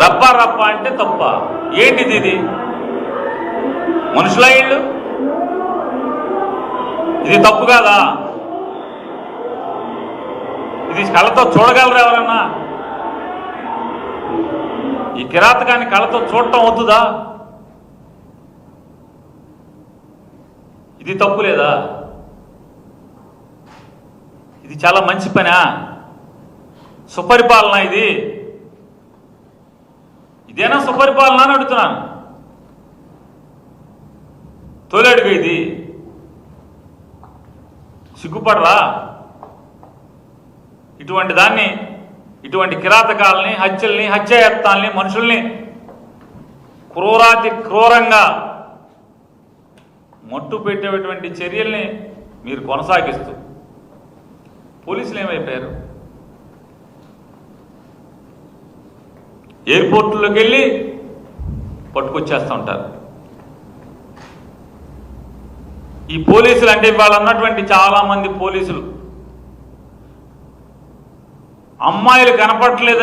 రప్ప రప్ప అంటే తప్ప. ఏంటిది? ఇది మనుషుల ఇళ్ళు? ఇది తప్పు కాదా? ఇది కళ్ళతో చూడగలరు ఎవరన్నా? ఈ కిరాతకాన్ని కళ్ళతో చూడటం అవుతుందా? ఇది తప్పు లేదా? ఇది చాలా మంచి పనా? సుపరిపాలన ఇది? ఇదేనా సుపరిపాలన అని అడుగుతున్నాను. తోలేడుగా ఇది? సిగ్గుపడరా? ఇటువంటి దాన్ని, ఇటువంటి కిరాతకాలని, హత్యల్ని, హత్యాయత్నాల్ని, మనుషుల్ని క్రూరాతి క్రూరంగా మట్టు పెట్టేటువంటి చర్యల్ని మీరు కొనసాగిస్తూ పోలీసులు ఏమైపోయారు? ఎయిర్పోర్టుల్లోకి వెళ్ళి పట్టుకొచ్చేస్తూ ఉంటారు. ఈ పోలీసులు అంటే ఇవాళ ఉన్నటువంటి చాలామంది పోలీసులు అమ్మాయిలు కనపడట్లేదు